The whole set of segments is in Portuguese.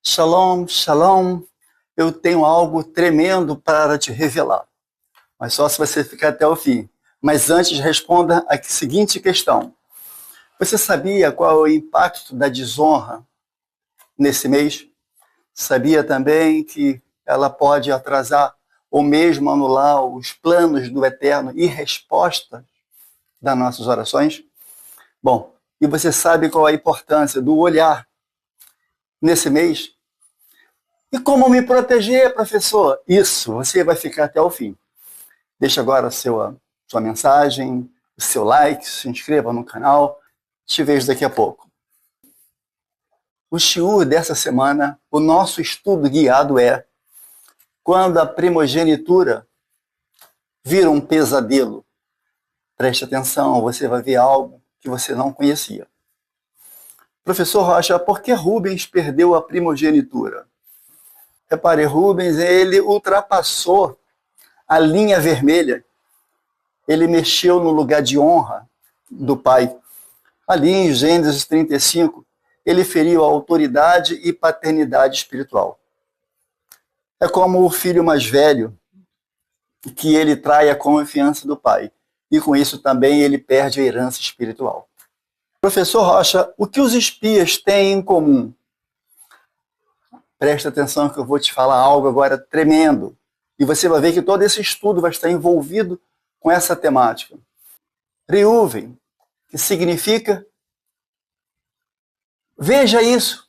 Shalom, shalom, eu tenho algo tremendo para te revelar, mas só se você ficar até o fim. Mas antes, responda a seguinte questão. Você sabia qual é o impacto da desonra nesse mês? Sabia também que ela pode atrasar ou mesmo anular os planos do Eterno e respostas das nossas orações? Bom, e você sabe qual é a importância do olhar nesse mês? E como me proteger, professor? Isso, você vai ficar até o fim. Deixa agora a sua mensagem, o seu like, se inscreva no canal. Te vejo daqui a pouco. O shiur dessa semana, o nosso estudo guiado é quando a primogenitura vira um pesadelo. Preste atenção, você vai ver algo que você não conhecia. Professor Rocha, por que Rubens perdeu a primogenitura? Repare, Rubens, ele ultrapassou a linha vermelha. Ele mexeu no lugar de honra do pai. Ali em Gênesis 35, ele feriu a autoridade e paternidade espiritual. É como o filho mais velho, que ele trai a confiança do pai. E com isso também ele perde a herança espiritual. Professor Rocha, o que os espias têm em comum? Presta atenção que eu vou te falar algo agora tremendo. E você vai ver que todo esse estudo vai estar envolvido com essa temática. Reuven, que significa veja isso,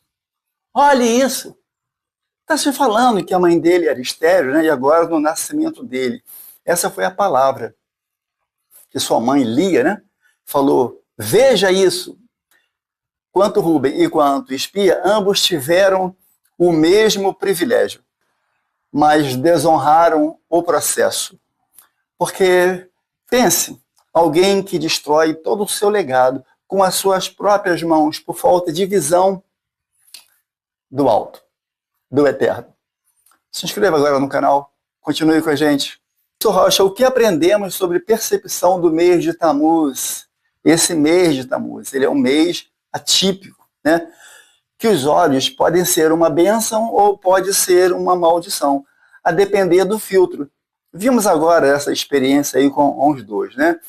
olhe isso. Está se falando que a mãe dele era estéril, né? E agora no nascimento dele. Essa foi a palavra que sua mãe Lia, né? Falou, veja isso. Quanto Rubem e quanto espia, ambos tiveram o mesmo privilégio, mas desonraram o processo. Porque, pense, alguém que destrói todo o seu legado com as suas próprias mãos por falta de visão do alto, do eterno. Se inscreva agora no canal, continue com a gente. Professor Rocha, o que aprendemos sobre percepção do mês de Tammuz? Esse mês de Tammuz, ele é um mês atípico, né? Que os olhos podem ser uma bênção ou pode ser uma maldição, a depender do filtro. Vimos agora essa experiência aí com os dois, né?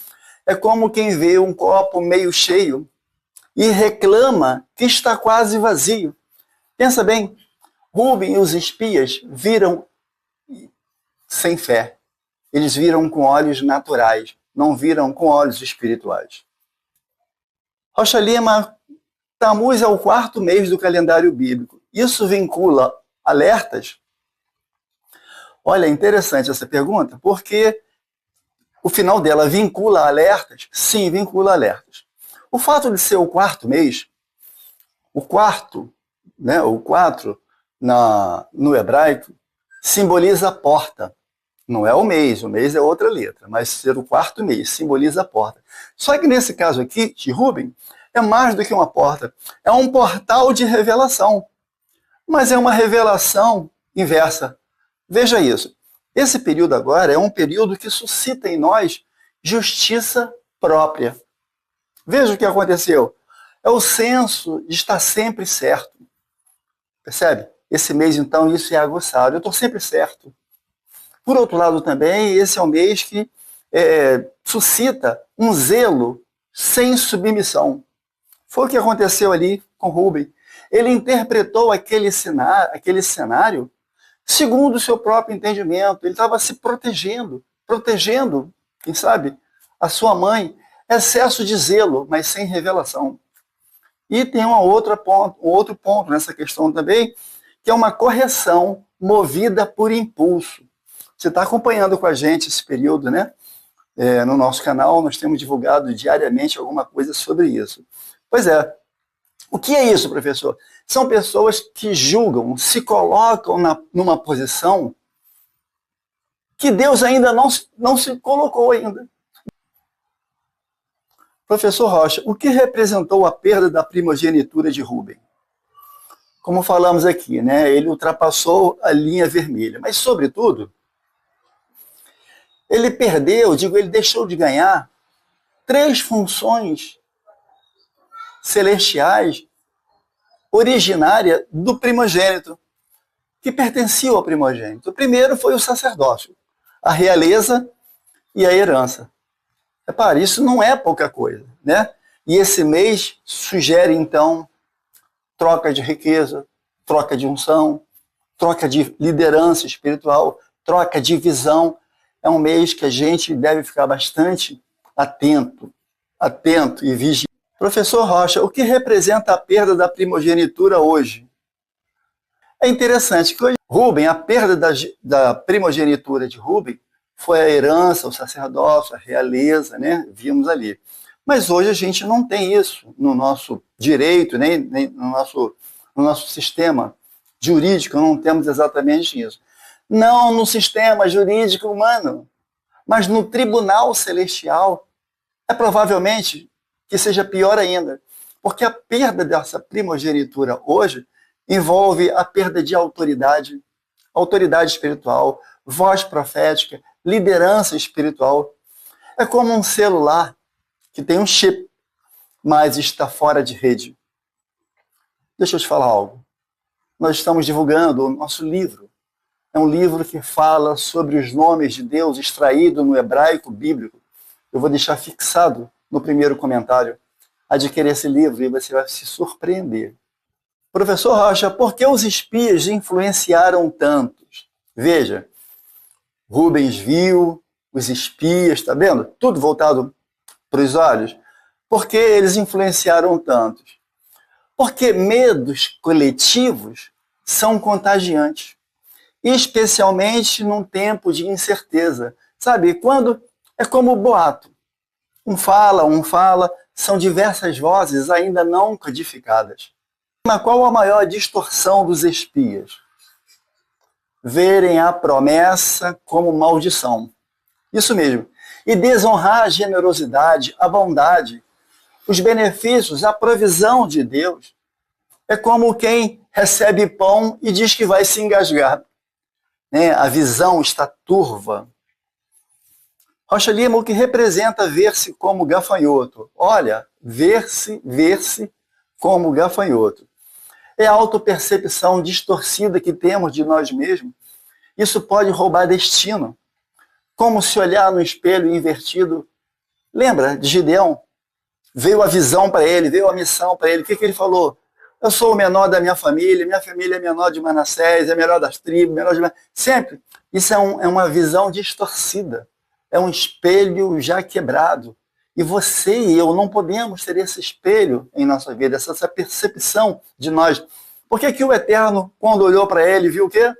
É como quem vê um copo meio cheio e reclama que está quase vazio. Pensa bem, Rubem e os espias viram sem fé. Eles viram com olhos naturais, não viram com olhos espirituais. Rocha Lima, Tammuz é o 4º mês do calendário bíblico. Isso vincula alertas? Olha, é interessante essa pergunta, porque o final dela vincula alertas? Sim, vincula alertas. O fato de ser o 4º mês, o quarto, né, o 4 no hebraico, simboliza a porta. Não é o mês é outra letra, mas ser o 4º mês simboliza a porta. Só que nesse caso aqui, de Rubem, é mais do que uma porta, é um portal de revelação. Mas é uma revelação inversa. Veja isso. Esse período agora é um período que suscita em nós justiça própria. Veja o que aconteceu. É o senso de estar sempre certo. Percebe? Esse mês, então, isso é aguçado. Eu estou sempre certo. Por outro lado, também, esse é um mês que suscita um zelo sem submissão. Foi o que aconteceu ali com Rubem. Ele interpretou aquele cenário segundo o seu próprio entendimento. Ele estava se protegendo, quem sabe, a sua mãe. Excesso de zelo, mas sem revelação. E tem um outro ponto nessa questão também, que é uma correção movida por impulso. Você está acompanhando com a gente esse período, né? No nosso canal, nós temos divulgado diariamente alguma coisa sobre isso. Pois é. O que é isso, professor? São pessoas que julgam, se colocam numa posição que Deus ainda não se colocou ainda. Professor Rocha, o que representou a perda da primogenitura de Rubem? Como falamos aqui, né? Ele ultrapassou a linha vermelha, mas, sobretudo, ele ele deixou de ganhar 3 funções celestiais originária do primogênito, que pertencia ao primogênito. O primeiro foi o sacerdócio, a realeza e a herança. Repare, isso não é pouca coisa, né? E esse mês sugere, então, troca de riqueza, troca de unção, troca de liderança espiritual, troca de visão. É um mês que a gente deve ficar bastante atento e vigiar. Professor Rocha, o que representa a perda da primogenitura hoje? É interessante que hoje, Rubem, a perda da primogenitura de Rubem foi a herança, o sacerdócio, a realeza, né? Vimos ali. Mas hoje a gente não tem isso no nosso direito, nem no nosso sistema jurídico, não temos exatamente isso. Não no sistema jurídico humano, mas no tribunal celestial. É provavelmente que seja pior ainda, porque a perda dessa primogenitura hoje envolve a perda de autoridade espiritual, voz profética, liderança espiritual. É como um celular que tem um chip, mas está fora de rede. Deixa eu te falar algo. Nós estamos divulgando o nosso livro. É um livro que fala sobre os nomes de Deus extraído no hebraico bíblico. Eu vou deixar fixado no primeiro comentário. Adquira esse livro e você vai se surpreender. Professor Rocha, por que os espias influenciaram tantos? Veja, Rubens viu, os espias, está vendo? Tudo voltado para os olhos. Por que eles influenciaram tantos? Porque medos coletivos são contagiantes, especialmente num tempo de incerteza. Sabe, quando é como o boato. Um fala, são diversas vozes ainda não codificadas. Mas qual a maior distorção dos espias? Verem a promessa como maldição. Isso mesmo. E desonrar a generosidade, a bondade, os benefícios, a provisão de Deus. É como quem recebe pão e diz que vai se engasgar. Né? A visão está turva. Rocha Lima, o que representa ver-se como gafanhoto? Olha, ver-se como gafanhoto. É a autopercepção distorcida que temos de nós mesmos. Isso pode roubar destino. Como se olhar no espelho invertido. Lembra de Gideão? Veio a visão para ele, veio a missão para ele. O que ele falou? Eu sou o menor da minha família é menor de Manassés, é menor das tribos, menor de... Sempre. Isso é uma visão distorcida. É um espelho já quebrado. E você e eu não podemos ter esse espelho em nossa vida, essa percepção de nós. Por que o Eterno, quando olhou para ele, viu o quê?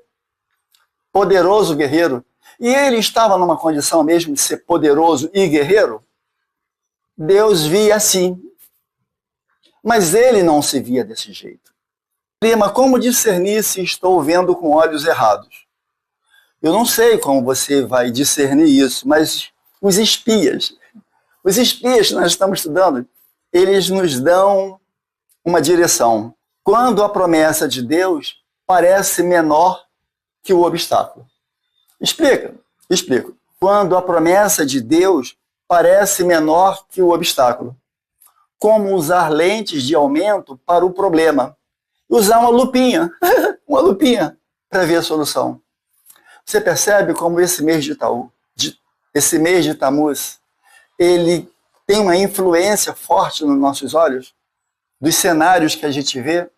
Poderoso guerreiro. E ele estava numa condição mesmo de ser poderoso e guerreiro? Deus via assim. Mas ele não se via desse jeito. Lima, como discernir se estou vendo com olhos errados? Eu não sei como você vai discernir isso, mas os espias que nós estamos estudando, eles nos dão uma direção. Quando a promessa de Deus parece menor que o obstáculo. Explico. Quando a promessa de Deus parece menor que o obstáculo. Como usar lentes de aumento para o problema. Usar uma lupinha para ver a solução. Você percebe como esse mês de Tamuz, ele tem uma influência forte nos nossos olhos, dos cenários que a gente vê?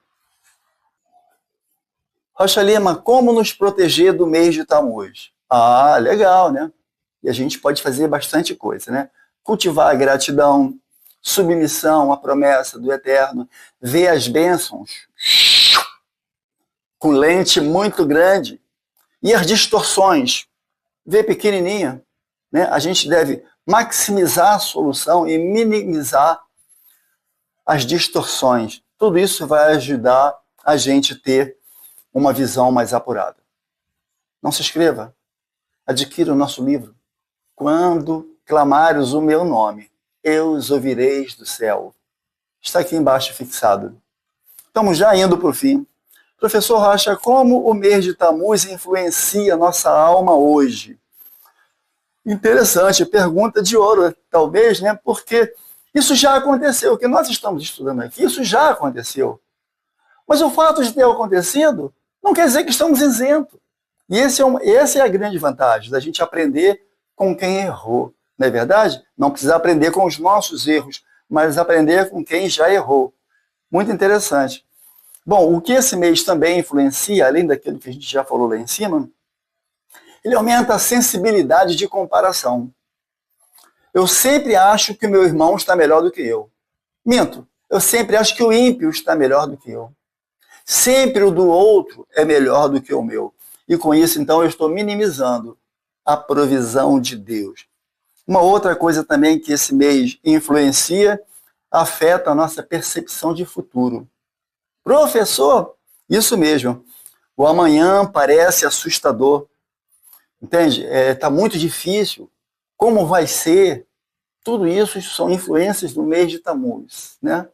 Rocha Lima, como nos proteger do mês de Tamuz? Ah, legal, né? E a gente pode fazer bastante coisa, né? Cultivar a gratidão, submissão à promessa do Eterno, ver as bênçãos com lente muito grande e as distorções, ver pequenininha, né? A gente deve maximizar a solução e minimizar as distorções. Tudo isso vai ajudar a gente a ter uma visão mais apurada. Não se inscreva, adquira o nosso livro. Quando clamares o meu nome, eu os ouvireis do céu. Está aqui embaixo fixado. Estamos já indo para o fim. Professor Rocha, como o mês de Tamuz influencia nossa alma hoje? Interessante, pergunta de ouro, talvez, né? Porque isso já aconteceu. O que nós estamos estudando aqui, isso já aconteceu. Mas o fato de ter acontecido não quer dizer que estamos isentos. E essa é a grande vantagem, da gente aprender com quem errou. Não é verdade? Não precisa aprender com os nossos erros, mas aprender com quem já errou. Muito interessante. Bom, o que esse mês também influencia, além daquilo que a gente já falou lá em cima, ele aumenta a sensibilidade de comparação. Eu sempre acho que o meu irmão está melhor do que eu. Minto, eu sempre acho que o ímpio está melhor do que eu. Sempre o do outro é melhor do que o meu. E com isso, então, eu estou minimizando a provisão de Deus. Uma outra coisa também que esse mês influencia, afeta a nossa percepção de futuro. Professor, isso mesmo. O amanhã parece assustador. Entende? Está muito difícil. Como vai ser? Tudo isso são influências do mês de Tammuz, né?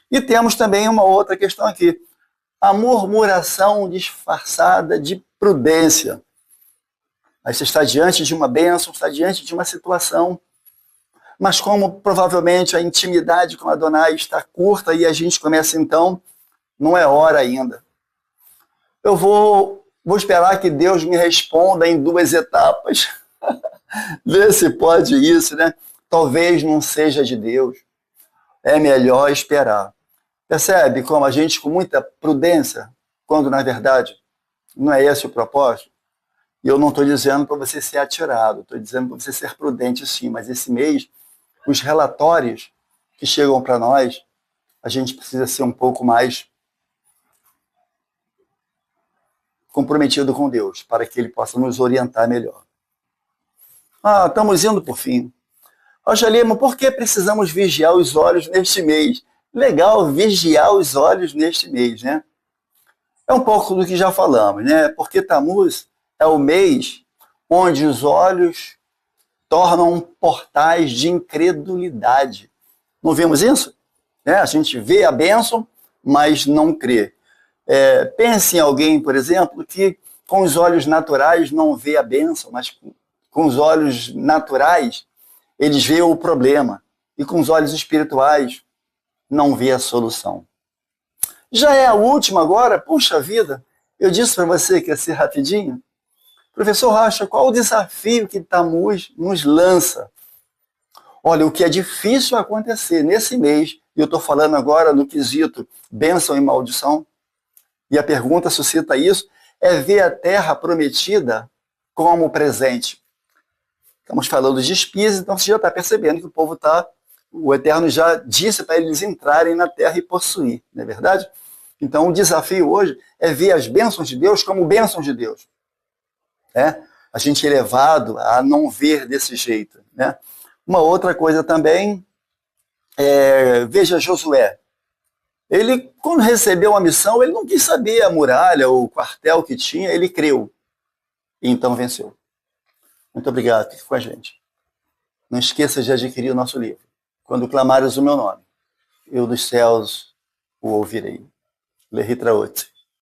E temos também uma outra questão aqui. A murmuração disfarçada de prudência. Aí você está diante de uma bênção, está diante de uma situação, mas como provavelmente a intimidade com Adonai está curta e a gente começa então, não é hora ainda. Eu vou esperar que Deus me responda em 2 etapas. Vê se pode isso, né? Talvez não seja de Deus. É melhor esperar. Percebe como a gente, com muita prudência, quando na verdade não é esse o propósito? E eu não estou dizendo para você ser atirado, estou dizendo para você ser prudente sim, mas esse mês, os relatórios que chegam para nós, a gente precisa ser um pouco mais comprometido com Deus, para que Ele possa nos orientar melhor. Estamos indo por fim. Rocha Lima, por que precisamos vigiar os olhos neste mês? Legal, vigiar os olhos neste mês, né? É um pouco do que já falamos, né? Porque Tammuz é o mês onde os olhos tornam portais de incredulidade. Não vemos isso? A gente vê a bênção, mas não crê. Pense em alguém, por exemplo, que com os olhos naturais não vê a bênção, mas com os olhos naturais eles veem o problema. E com os olhos espirituais não vê a solução. Já é a última agora? Puxa vida, eu disse para você que ia ser rapidinho. Professor Rocha, qual o desafio que Tammuz nos lança? Olha, o que é difícil acontecer nesse mês, e eu estou falando agora no quesito bênção e maldição, e a pergunta suscita isso, é ver a terra prometida como presente. Estamos falando de espias, então você já está percebendo que o Eterno já disse para eles entrarem na terra e possuir, não é verdade? Então o desafio hoje é ver as bênçãos de Deus como bênçãos de Deus. A gente é levado a não ver desse jeito, né? Uma outra coisa também, veja Josué. Ele, quando recebeu a missão, ele não quis saber a muralha, o quartel que tinha, ele creu. E então venceu. Muito obrigado, fique com a gente. Não esqueça de adquirir o nosso livro. Quando clamares o meu nome, eu dos céus o ouvirei. Lehitraot.